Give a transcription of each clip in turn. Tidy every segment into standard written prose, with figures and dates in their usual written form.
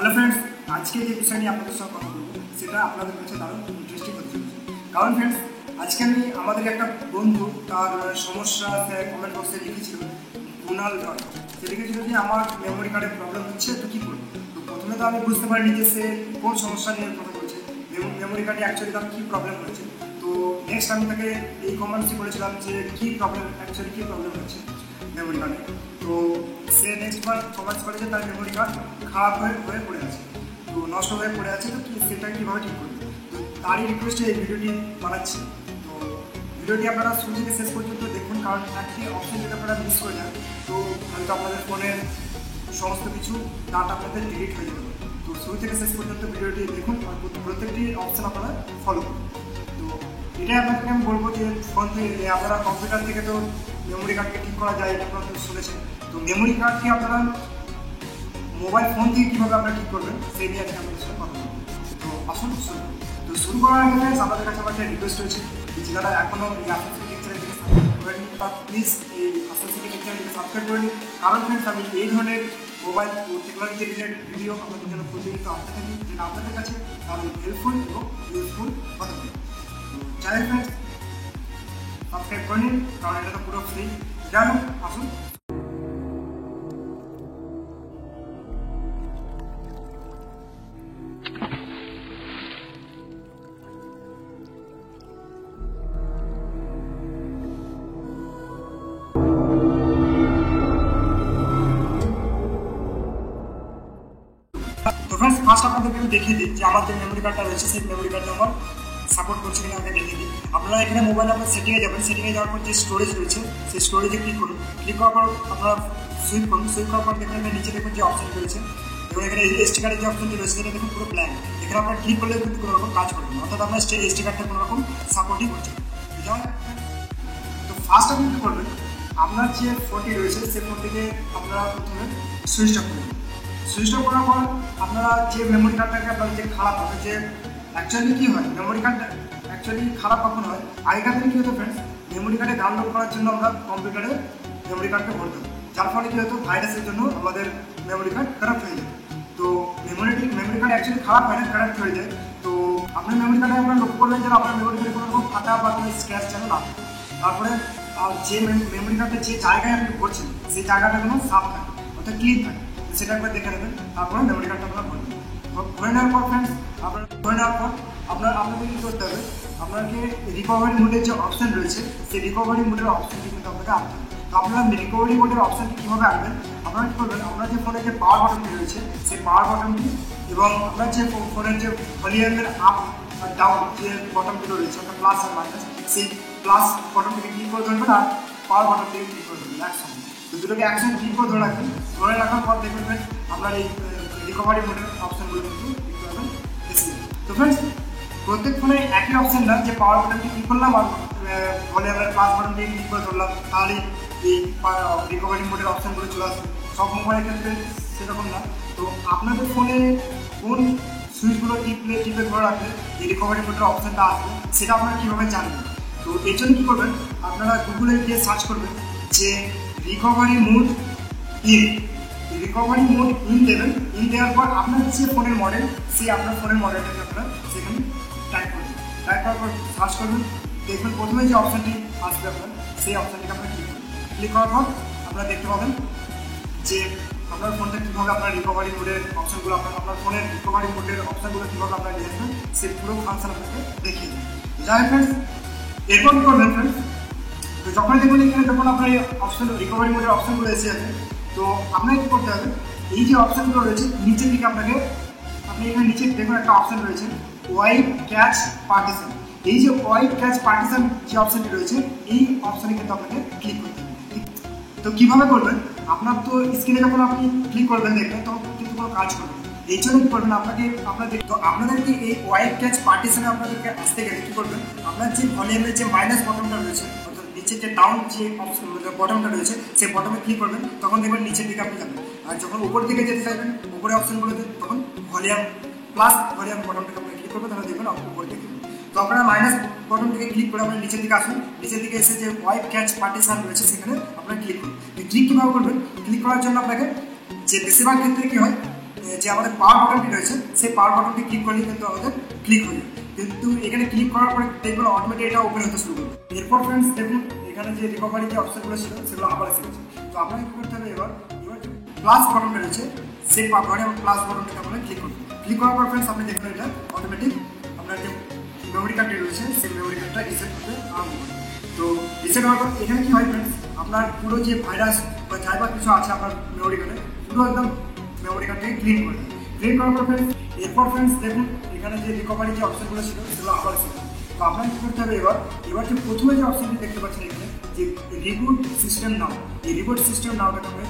Hello friends, আজকে যে বিষয় নিয়ে আপনাদের সঙ্গে কথা বলবো সেটা আপনাদের কাছে দারুণ ইন্টারেস্টিং হতে চলেছে। কারণ ফ্রেন্ডস, আজকে আমি আমাদের একটা বন্ধু তার সমস্যা সে কমেন্ট বক্সে লিখেছিল, কুনাল রয়। সে লিখেছিল যে আমার মেমোরি কার্ডের প্রবলেম হচ্ছে, তো কী করবো। তো প্রথমে তো আমি বুঝতে পারিনি যে সে কোন সমস্যা নিয়ে কথা বলছে, মেমোরি কার্ডে অ্যাকচুয়ালি তার কী প্রবলেম হয়েছে। তো নেক্সট আমি তাকে এই কমেন্টসই করেছিলাম যে কী প্রবলেম হচ্ছে মেমোরি কার্ডে। তো সে নেক্সট বার কমেন্টস করে যে তার মেমোরি কার্ড খারাপ হয়ে পড়ে আছে, তো নষ্ট হয়ে পড়ে আছে, তো সেটা কীভাবে ঠিক করবে। তো তারই রিকোয়েস্টে এই ভিডিওটি বানাচ্ছি। তো ভিডিওটি আপনারা শুরু থেকে শেষ পর্যন্ত দেখুন, কারণ একটি অপশন যদি আপনারা মিস করে যান তো হয়তো আপনাদের ফোনের সমস্ত কিছু ডাটা আপনাদের ডিলিট হয়ে যাবে। তো শুরু থেকে শেষ পর্যন্ত ভিডিওটি দেখুন আর প্রত্যেকটি অপশন আপনারা ফলো করুন। তো এটাই আপনাদেরকে আমি বলবো যে ফোন থেকে আপনারা কম্পিউটার থেকে তো মেমোরি কার্ডকে ঠিক করা যায়, এটা আপনারা শুনেছেন। তো মেমোরি কার্ডকে আপনারা মোবাইল ফোন থেকে কীভাবে আপনারা ঠিক করবেন সেই নিয়ে আজকে আমাদের সাথে কথা বলবো। তো আসুন শুরু। তো শুরু করার আগে আমাদের কাছে আমার একটা রিকোয়েস্ট রয়েছে, যারা এখনও এই আসানসোল চ্যানেলটিকে সাবস্ক্রাইব করেনি তারা প্লিজ এই আসানসোল চ্যানেলটিকে সাবস্ক্রাইব করে নিন। কারণ ফ্রেন্ডস, আমি এই ধরনের মোবাইল ও টেকনোলজি রিলেটেড ভিডিও আপনাদের জন্য প্রতিনিয়ত আসতে থাকি, যেটা আপনাদের কাছে তাহলে হেল্পফুল এবং ইউজফুল হতে পারে। তো চ্যানেল ফ্রেন্ডস সাবস্ক্রাইব করে নিন, কারণ এটা তো পুরো ফ্রি। যাই হোক, আসুন। তো ফ্রেন্ডস, ফার্স্ট আপনাদেরকে আমি দেখিয়ে দিই যে আমার যে মেমোরি কার্ডটা রয়েছে সেই মেমোরি কার্ডটা আমার সাপোর্ট করছে কিনা আগে দেখিয়ে দিই। আপনারা এখানে মোবাইলে আপনার সেটিংয়ে যাবেন, সেটিংয়ে যাওয়ার পর যে স্টোরেজ রয়েছে সেই স্টোরেজে ক্লিক করুন। ক্লিক করার পর আপনারা সুইপ করুন। সুইপ করার পর দেখবেন নিচে দেখুন যে অপশন রয়েছে, এবং এখানে এসডি কার্ডের যে অপশনটি রয়েছে সেটা দেখুন পুরো ব্ল্যাঙ্ক। এখানে আপনার ক্লিক করলে কিন্তু কোনো রকম কাজ করবে না, অর্থাৎ আপনার এসডি কার্ডটা কোনো রকম সাপোর্টই করছে। তো ফার্স্ট আপনি কী করবেন, আপনার যে ফোনটি রয়েছে সেই ফোনটিকে আপনারা প্রথমে সুইচ অফ করবেন। সুইচ অফ করার পর আপনারা যে মেমোরি কার্ডটাকে আপনার যে খারাপ হবে, যে অ্যাকচুয়ালি কী হয় মেমোরি কার্ড অ্যাকচুয়ালি খারাপ কখন হয়, আগেকার দিনে কী হতো ফ্রেন্ডস, মেমোরি কার্ডে ডাউনলোড করার জন্য আমরা কম্পিউটারে মেমোরি কার্ডকে ভরতাম, যার ফলে কী হতো ভাইরাসের জন্য আমাদের মেমোরি কার্ড খারাপ হয়ে যায়। তো মেমোরি কার্ড অ্যাকচুয়ালি খারাপ হয় না, খারাপ হয়ে যায়। তো আপনার মেমোরি কার্ডে আপনারা লক্ষ্য করবেন যে আপনার মেমোরি কার্ডে কোনো রকম ফাটা বা কোনো স্ক্র্যাচ যেন না থাকে। তারপরে যে মেমোরি কার্ডের যে জায়গায় আপনি ভরছেন সেই জায়গাটা কোনো সাফ থাকে, অর্থাৎ ক্লিন থাকে, সেটা একবার দেখে নেবেন। তারপরে মেমোরি কার্ডটা আপনারা ভরে নেওয়ার পর ফ্রেন্ডস, আপনাদের কী করতে হবে, আপনাকে রিকভারি মোডের যে অপশান রয়েছে সেই রিকভারি মোডের অপশানটি কিন্তু আপনাকে আনতে হবে। তো আপনারা রিকভারি মোডের অপশানটি কীভাবে আনবেন, আপনারা কী করবেন, আপনার যে ফোনের যে পাওয়ার বাটনটি রয়েছে সেই পাওয়ার বাটনটি এবং আপনার যে ফোনের যে ভলিউমের আপ আর ডাউন যে বটনগুলো রয়েছে, অর্থাৎ প্লাস আর মাইনাস, সেই প্লাস বটনটিকে ক্লিক করে ধরবেন আর পাওয়ার বাটনটিকে ক্লিক করে ধরবেন একসঙ্গে। তো দুটোকে একসঙ্গে ক্লিক করে ধরে রাখবেন। ধরে রাখার পর দেখবেন আপনার এই রিকভারি মোডের অপশানগুলো কিন্তু দেখতে পাবেন এসে। তো ফ্রেন্ডস, প্রত্যেক ফোনে একই অপশান না যে পাওয়ার বাটনটি ক্লিক করলাম আর ভলিউমের প্লাস বাটনটি ক্লিক করে ধরলাম তাহলে এই রিকভারি মোডের অপশানগুলো চলে আসবে। সব মোবাইলের ক্ষেত্রে সেরকম না। তো আপনাদের ফোনে কোন সুইচগুলো টিপে ধরে রাখলে এই রিকভারি মোডের অপশানটা আসবে সেটা আপনারা কীভাবে জানবেন। তো এর জন্য কী করবেন, আপনারা গুগলে গিয়ে সার্চ করবেন যে রিকভারি মোড ইন দেবেন। ইন দেওয়ার পর আপনার যে ফোনের মডেল সেই আপনার ফোনের মডেলটাকে আপনারা সেখানে টাইপ করবেন। টাইপ করার পর সার্চ করবেন, দেখবেন প্রথমে যে অপশানটি আসবে আপনার সেই অপশানটিকে আপনারা ক্লিক করবেন। ক্লিক করার পর আপনারা দেখতে পাবেন যে আপনার ফোনটা কীভাবে আপনার রিকভারি মোডের অপশানগুলো আপনার ফোনের রিকভারি মোডের অপশানগুলো কীভাবে আপনারা নিয়ে আসবেন সেই পুরো ফাংশন আপনাকে দেখিয়ে দেবেন। যাই ফ্রেন্ডস, এরপর কী করবেন ফ্রেন্ডস, তো যখন দেখবেন এখানে যখন আপনার এই অপশান রিকভারি মোডের অপশানগুলো এসে যাবে, তো আপনাকে কী করতে হবে, এই যে অপশানগুলো রয়েছে নিচের দিকে আপনি এখানে নিচে দেখুন একটা অপশান রয়েছে ওয়াইপ ক্যাচ পার্টিশন। এই যে ওয়াইপ ক্যাচ পার্টিশন যে অপশানটি রয়েছে এই অপশানে কিন্তু আপনাকে ক্লিক করতে হবে। তো কীভাবে করবেন, আপনার তো স্ক্রিনে যখন আপনি ক্লিক করবেন দেখবেন তখন কিন্তু কোনো কাজ করবে না। এই জন্য কী করবেন, আপনাদেরকে এই ওয়াইপ ক্যাচ পার্টিশনে আপনাদেরকে আসতে গেলে কী করবেন, আপনার যে ভলিউমের যে মাইনাস বটনটা রয়েছে, অর্থাৎ নিচের যে ডাউন যে বটনটা রয়েছে সেই বটনে ক্লিক করবেন, তখন দেখবেন নিচের দিকে আপনি যাবেন। আর যখন উপর দিকে যেতে চাইবেন উপরে অপশানগুলোতে, তখন ভলিউম বটনটাকে আপনি ক্লিক করবেন, তাহলে দেখবেন উপর দিকে। তো আপনারা মাইনাস বটন থেকে ক্লিক করে আপনার নিচের দিকে আসুন। নিচের দিকে এসে যে ওয়াইপ ক্যাচ পার্টিশন রয়েছে সেখানে আপনারা ক্লিক করুন। ক্লিক কীভাবে করবেন, ক্লিক করার জন্য আপনাকে যে বেশিরভাগ ক্ষেত্রে কী হয়, যে আমাদের পাওয়ার বাটনটি রয়েছে সেই পাওয়ার বাটনটি ক্লিক করলেই কিন্তু আমাদের ক্লিক হয়ে যাবে। কিন্তু এখানে ক্লিক করার পরে দেখবেন অটোমেটিক এটা ওপেন হতে শুরু করবে। এরপর ফ্রেন্ডস দেখুন এখানে যে রিকভারি যে অপশনগুলো ছিল সেগুলো আবার এসে গেছে। তো আপনাকে কী করতে হবে, এবার যে প্লাস বাটনটা রয়েছে সেই ঘরে প্লাস বাটনটাকে আপনারা ক্লিক করবেন। ক্লিক করার পর ফ্রেন্ডস আপনি দেখবেন এটা অটোমেটিক আপনার যে মেমোরি কার্ডটি রয়েছে সেই মেমোরি কার্ডটা রিসেট করতে আরম্ভ করবে। তো রিসেট হওয়ার পর এখানে কী হয় ফ্রেন্ডস, আপনার পুরো যে ভাইরাস বা যাই বা কিছু আছে আপনার মেমোরি কার্ডে পুরো একদম মেমোরি কার্ডটাকে ক্লিন করে দেবে। ক্লিন করার পর ফ্রেন্ডস এরপর ফ্রেন্ডস দেখুন এখানে যে রিকভারি যে অপশনগুলো ছিল সেগুলো আবার এসে গেছে। তো আপনাকে কী করতে হবে, এবার যে প্রথমে যে অপশনটি দেখতে পাচ্ছেন এখানে যে রিবুট সিস্টেম নাও, এই রিবুট সিস্টেম নাওটাকে আমরা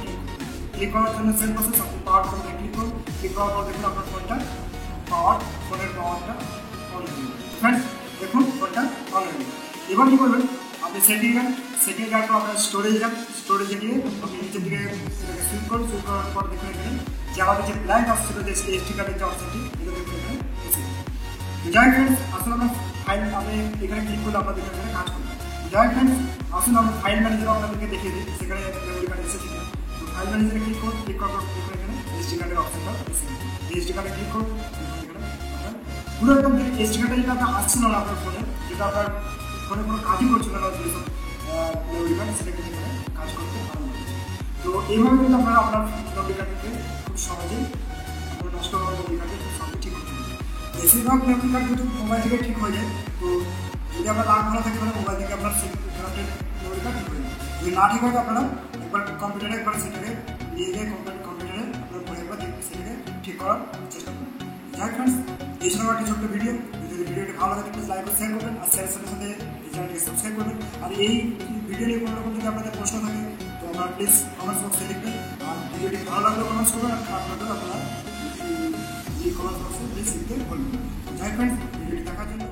ক্লিক করার জন্য সেম প্রসেস। আপনি পাওয়ার ফোনে ক্লিক করুন। ক্লিক করার পর দেখুন আপনার ফোনটা ফোনের পাওয়ারটা অন হয়ে যাবে। ফ্রেন্ডস দেখুন ফোনটা অন হয়ে যাবে। এবার কী করবেন, আপনি সেটিং যান, সেটিং যাওয়ার পর আপনার স্টোরেজে যান, স্টোরেজে গিয়ে আপনি নিচের দিকে এটাকে সুইপ করুন। সুইপ করার পর দেখুন এখানে যে আমাদের যে ব্ল্যাঙ্ক আসছিল যে এসডি কার্ডের যে অপশনটি এটা দেখুন এখানে এসে গেছে। যাই ফ্রেন্ডস আসলে আমরা ফাইল আমি এখানে ক্লিক করলে আপনাদের এখানে কাজ করবো। যাই ফ্রেন্ডস আসলে আমরা ফাইল ম্যানেজার আপনাদেরকে দেখিয়ে দিই সেখানে মেমোরি কার্ড এসেছে কিনা। তো ফাইল ম্যানেজারে ক্লিক করুন। ক্লিক করার পর দেখুন এখানে এসডি কার্ডের অপশনটা এসে গেছে। এসডি কার্ডে ক্লিক করুন। এখানে আপনার পুরো একদম এসডি কার্ডে যেটা আপনার আসছিল না আপনার ফোনে, যেটা আপনার ফোনে কোনো কাজই করছিল না যেসব মেমোরি কার্ড সেটা কিন্তু এখানে কাজ করতে আরম্ভ করছে। তো এইভাবে কিন্তু আপনারা আপনার মেমোরি কার্ডকে খুব সহজেই আপনার নষ্ট হওয়ার মেমোরি কার্ডকে খুব সহজে ঠিক করতে পারেন। বেশিরভাগ মেমোরি কার্ড কিন্তু মোবাইল থেকে ঠিক হয়ে যায়। তো যদি আপনার রাগ ভালো থাকে তাহলে মোবাইল থেকে আপনার কানেক্টেড মেমোরি কার্ড ঠিক হয়ে যায়। যদি না ঠিক হয় তো আপনারা একবার কম্পিউটারে একবার সেটাকে নিয়ে গিয়ে কম্পিউটারে আপনার পরে একবার সেটাকে ঠিক করার চেষ্টা করুন। যাই ফ্রেন্ডস এই ছিল একটা ছোট্ট ভিডিও। যদি ভিডিওটি ভালো লাগে প্লিজ লাইক ও শেয়ার করবেন, আর শেয়ারের সাথে সাথে এই চ্যানেলটিকে সাবস্ক্রাইব করবেন। আর এই ভিডিও নিয়ে কোনো রকম যদি আপনাদের প্রশ্ন থাকে তো আপনারা প্লিজ কমেন্টস বক্সে লিখবেন। আর ভিডিওটি ভালো লাগলে কমেন্টস করবেন, আর খারাপ লাগলে আপনারা এই কমেন্টস বক্সে প্লিজ লিখতে বলবেন। যাই ফ্রেন্ডস ভিডিওটি দেখার জন্য